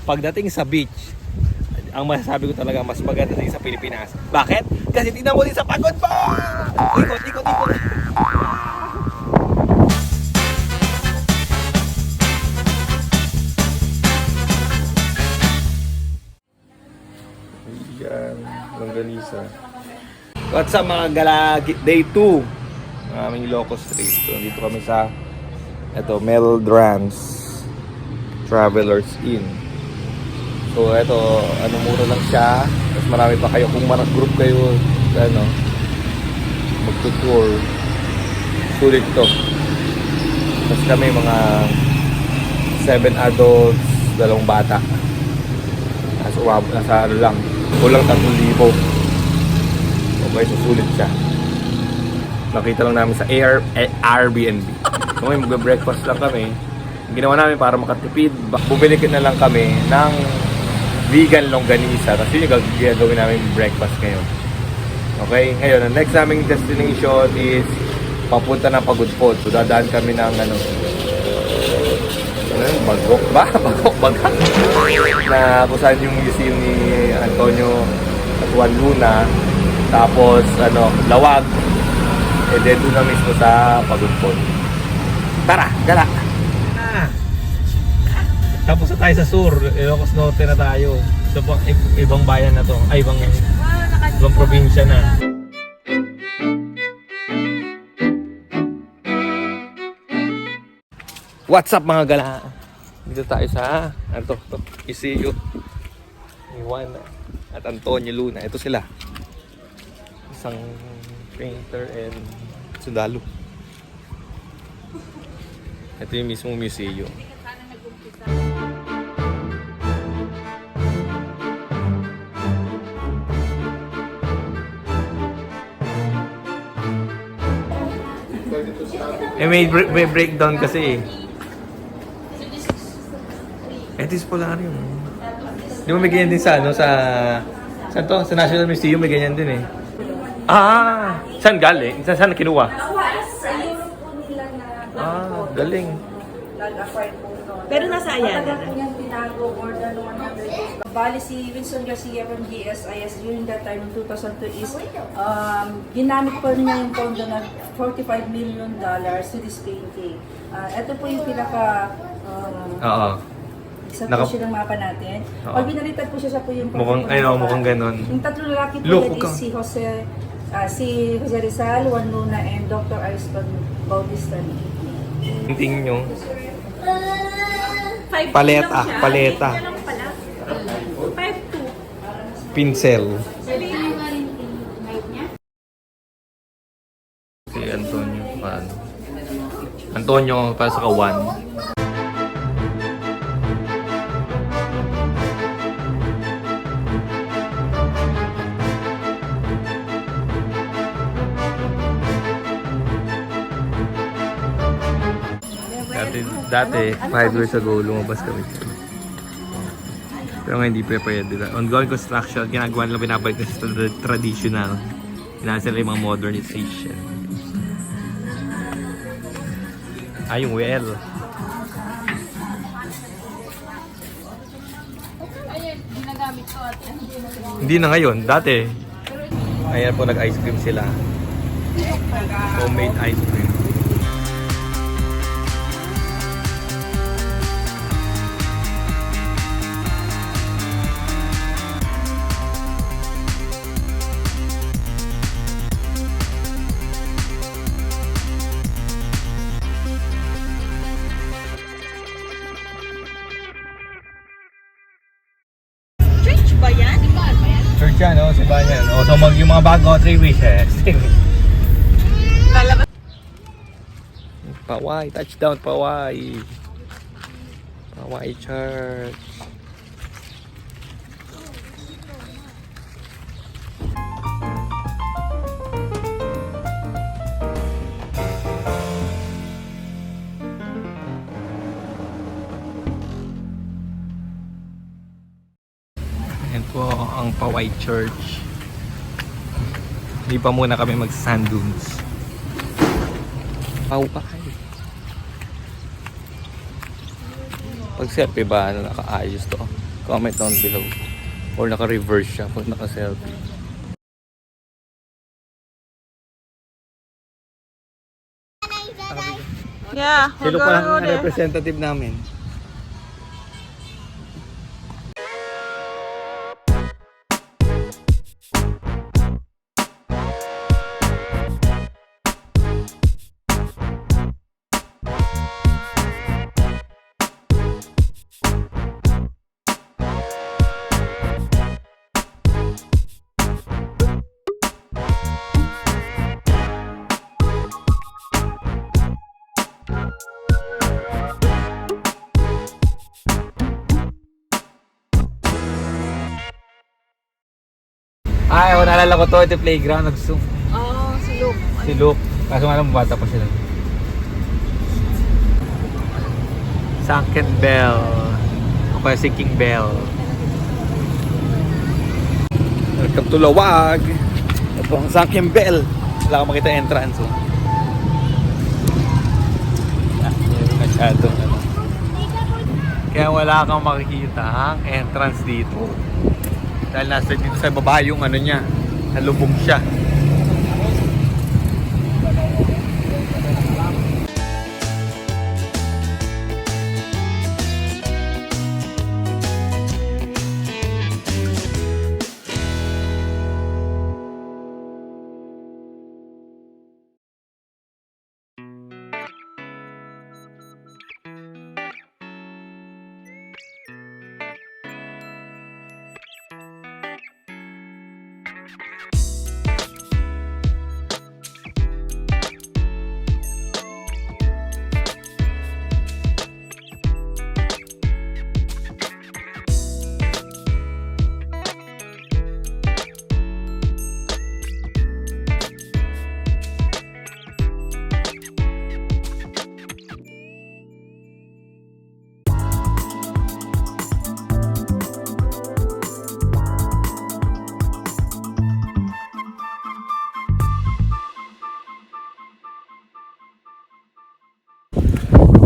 pagdating sa beach, ang masasabi ko talaga mas maganda din sa Pilipinas. Bakit? Kasi tingnan mo din sa pagod po! Ikot, ikot, ikot! Yan, longganisa. What's up mga galagi? Day 2 ng aming Ilocos Street. So, dito kami sa Meldrans Travelers Inn. So ito, mura lang siya. Mas marami pa kayo. Kung group kayo, magtutour. Sulit to. Tapos kami mga 7 adults, 2 bata. Nasa lang. Kulang 3,000. Okay, so sulit siya. Nakita lang namin sa Airbnb. So ngayon, mag-breakfast lang kami. Ang ginawa namin para makatipid, bumili na lang kami ng vegan longganisa. Kasi yun yung gagawin namin breakfast ngayon. Okay, ngayon, ang next naming destination is papunta ng Pagudpod. So dadaan kami ng Bagok ba? Bagok na kung saan yung museum ni Antonio at Juan Luna. Tapos Lawag. E then doon na mismo sa Pagudpod. Tara, gala! Tapos na tayo sa sur, Ilocos Norte na tayo. So ibang bayan na to, ay ibang probinsya na. What's up mga gala? Dito tayo sa Isiyo ni Juan at Antonio Luna. Ito sila. Isang painter and sundalo. Ito yung mismong museum. May breakdown kasi eh. Ito is Polarium. Di ba may ganyan din sa saan to? Sa National Museum may ganyan din eh. Ah! Saan galing? Saan kinuha? Sa Europe po nila na... Galing. Nag-acquire po noon. Pero nasa Ayala na. Matagal niyang tinago, more than 100 years. Bali si Winston Garcia from GSIS during that time, 2002 is ginamit po niya yung pondo na $45 million to this painting. Ito po yung pinaka... Isa po siya ng mapa natin. Pag binalitan po siya po yung... Mukhang ganon. Yung tatlo lalaki po yan is si Jose Rizal, Juan Luna, and Dr. Ariston Bautista. Tingin nyo. Paleta. Paleta. Ano pala? 5'2". Pincel. Si Antonio. Antonio para sa kawan. Dati, 5 years ago, lumabas kami. Pero ngayon hindi pwede. Ongoing construction, ginagawa nila binabalik na sa traditional. Hinasa nila yung mga modernization. Yung well. Ginagamit ko at Hindi na ngayon, dati. Ayan po, nag-ice cream sila. Homemade ice cream. church ba yan? Church yan, si Banyan. So yung mga bago, 3 wishes. Lalabas. Paway, touchdown Paway. Paway Church. Ayan po ang Paway Church. Hindi pa muna kami mag-sand dunes. Paway. Pag selfie ba, nakaayos to. Comment down below. Or naka-reverse siya pag naka-selfie. Yeah, Sino pa ang representative namin? Ay, naalala ko to, ito yung playground, nag-zoom. Oo, si Luke. Si Luke. Kaso nga lang, bata pa sila. Sunken Bell. O kaya Sinking Bell. Welcome to Lawag. Ito ang Sunken Bell. Wala akong makita entrance. Oh. Meron masyadong ano. Kaya wala kang makikita ang entrance dito. Dahil nasa dito sa baba yung ano niya. Nalubog siya.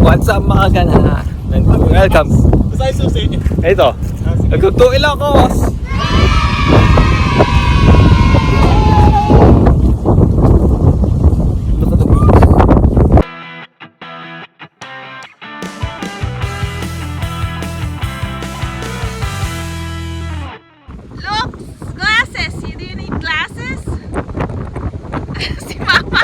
What's up mga gana? Welcome. Basta yung susi. Ito. Nagtutuin lang ako. Look, glasses. Do you need glasses? Si Mama.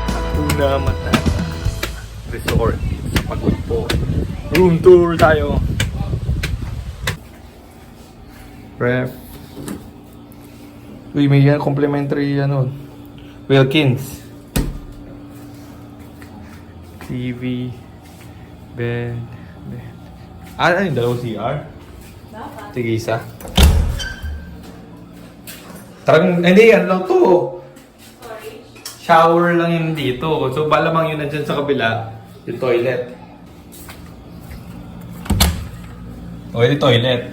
Hakuna Matata Resort sa Pagudpo. Room tour tayo. Ref. Uy, may complimentary ano, Wilkins. TV, bed. Ano yung dalawang CR? Sige, isa. Talagang, hindi, ano lang to. Shower lang yun dito. So, balamang yun nandyan sa kabila. Yung toilet. O, yung toilet.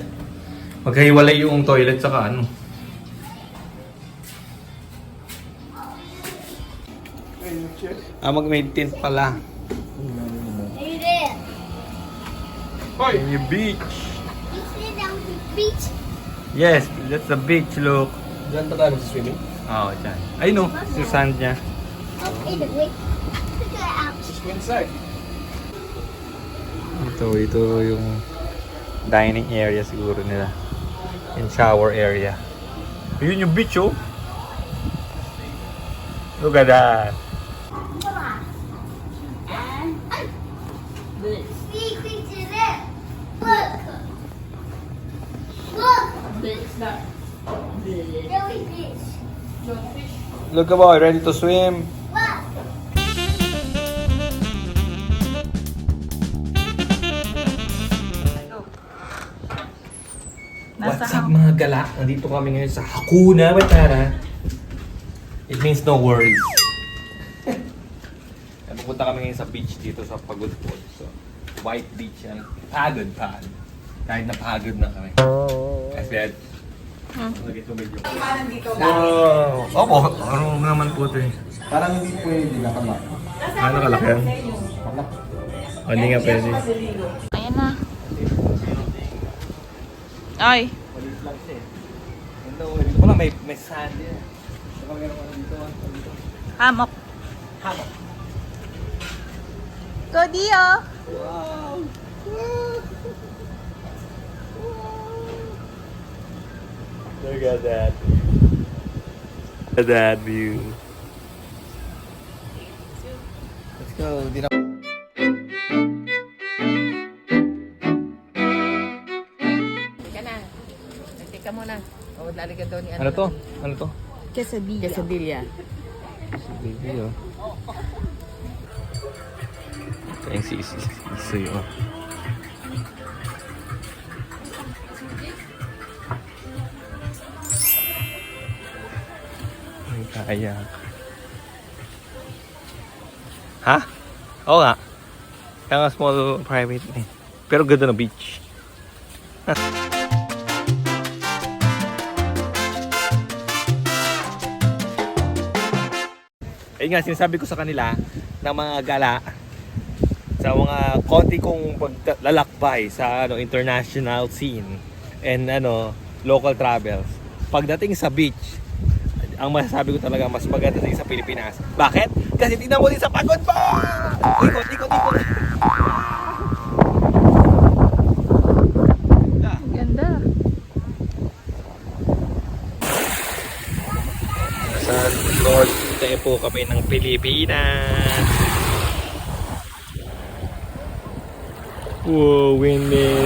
Magkahiwalay yung toilet saka ano. Mag-maintain pala. Hey there. Hoy! Yung beach. Is it down the beach? Yes, that's the beach, look. Diyan pa tayo sa swimming? Oo, dyan. Ay no, yung sand niya. Up in the way. Look at out. Just go inside. Ito yung dining area siguro nila. Yung shower area. Ayun yung beach, oh. Look at that. See creature there. Look. Look. Jellyfish. Look at boy, ready to swim. Look. What's up mga gala? Nandito kami ngayon sa Hakuna Matata. It means no worries. Pupunta kami ngayon sa beach dito sa Pagod Falls. So, white beach yan. Pagod. Kahit napagod na kami. I said, lagi medyo. Wow! Opo, ano naman po ito eh. Parang hindi pwede nakalak. Ano kalaki yan? Hindi nga pwede. Ayan na. Ay. Malis lang siya eh. Dito pala may sand yan. Dito. Hamok. Hamok. Go, Dio. Wow! Look at that. Look at that view. Let's go. Di na... Teka na. Teka muna. O, lalagyan daw ni Ano to? Ano to? Quesadilla. Baby, oh. Ito yung sisi, oh. Ay, kaya. Ha? Oo nga. Kaya nga small private eh. Pero ganda na beach. Ayun nga, sinasabi ko sa kanila na mga gala sa mga konti kong paglalakbay sa international scene and local travels. Pagdating sa beach, ang masasabi ko talaga mas maganda din sa Pilipinas. Bakit? Kasi tingnan mo din sa Pagod pa! Ikot. Ganda. Sa Lord, tayo po kami ng Pilipinas. Wow, windy.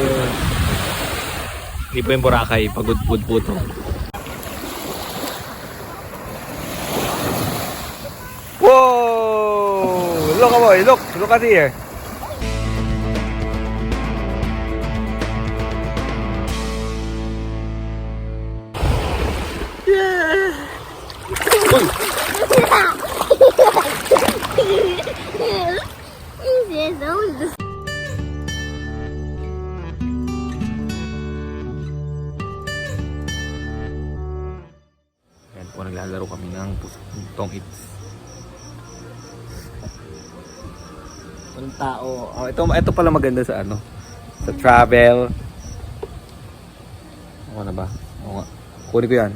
Hindi po yung Boracay, Pagod po to. Whoa! Look boy, look at here. Yeah! Uy! Yan po, naglalaro kami ng Tong Its. Walang tao. Oh, ito pala maganda sa sa travel. Ano na ba? Oo nga. Kunin ko yan.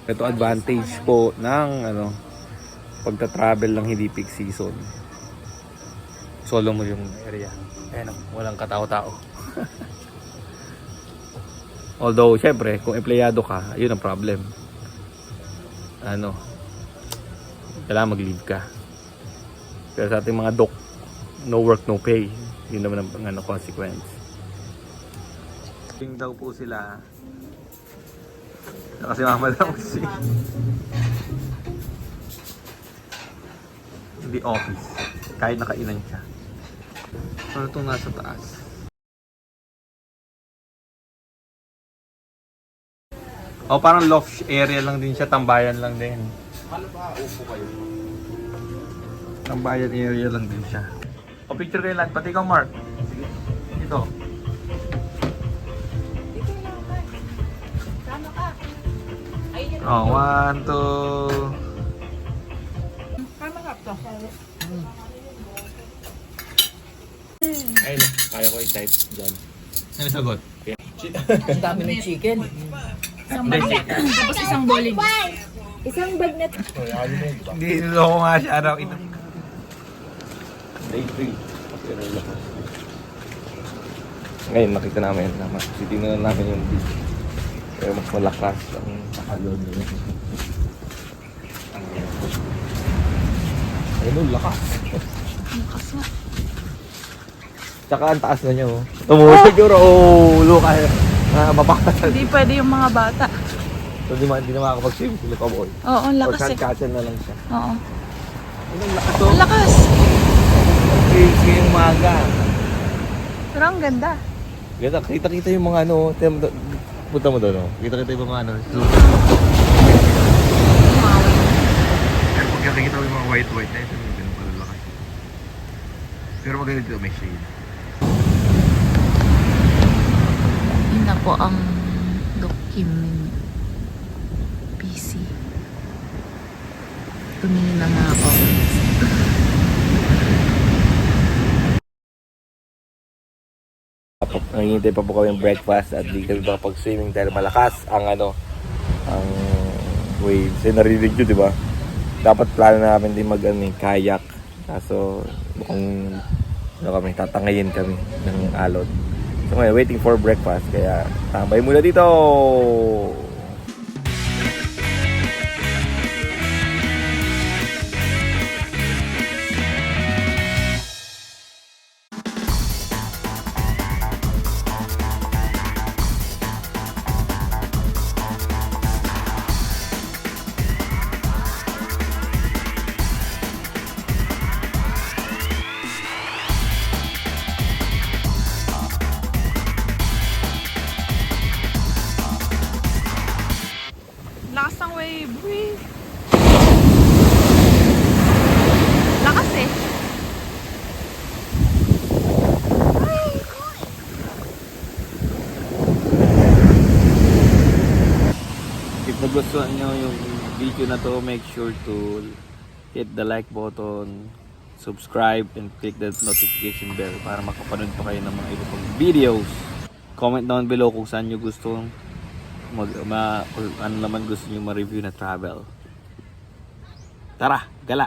Ito advantage po ng pagta-travel lang hindi peak season. Solo mo yung area. Ayan, walang katao-tao. Although, syempre, kung empleyado ka, yun ang problem. Kailangan mag-leave ka. Pero sa ating mga doc, no work, no pay. Yun naman ang consequence. Ting daw po sila. Kasi mama daw si hindi office. Kahit nakainan siya. Ano itong nasa taas? O parang loft area lang din siya. Tambayan lang din. Ano ba? Upo kayo. Tambayan area lang din siya. O picture kayo lahat. Pati ikaw Mark. Dito. Oh, 1, 2. Ayun na, kaya ko i-type dyan. Ano sagot? Ang dami ng chicken. Tapos isang bowling. Isang bag na Hindi, niloko nga siya araw ito. Day 3. Ngayon nakita namin na mas titingnan namin yung beach. Pero mas malakas ang pakalod nila. Ganun, lakas. Lakas nga. Tsaka ang taas na niya, oh. Tumunog siguro, oh, Lucas. Mabakatan. Hindi pwede yung mga bata. So, di na makakapag-swim si Luca Boy. Oo, ang O lakas eh. sandcastle na lang siya. Oo. Ang lakas, oh. Ang lakas. Yung umaga. Pero ang ganda. Kita yung mga ano, punta mo doon, oh. Kita yung mga ano. Pero pag nakikita mo yung mga white na ito, ganun pala lakas. Pero maganda dito, may shade. Yun na po ang Dokkim PC. Tumingin na nga ako. Nanghihintay pa po kami yung breakfast at di kami makapag-swimming dahil malakas ang ano, ang waves. Eh, narinig nyo, di ba? Dapat plano namin din kayak. Kaso, mukhang tatangayin kami ng alon. So ngayon, waiting for breakfast. Kaya, tambay muna dito! Lakas ng wave. Wee. Lakas eh. If nagustuhan nyo yung video na to, make sure to hit the like button, subscribe, and click the notification bell para makapanood pa kayo ng mga iba pang videos. Comment down below kung saan nyo gusto ano naman gusto nyo ma-review na travel. Tara, gala!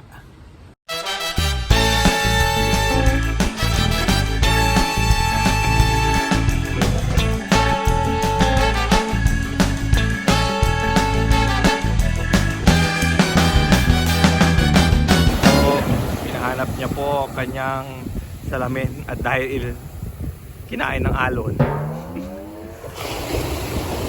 Hinahanap niya po kanyang salamin at dahil kinain ng alon,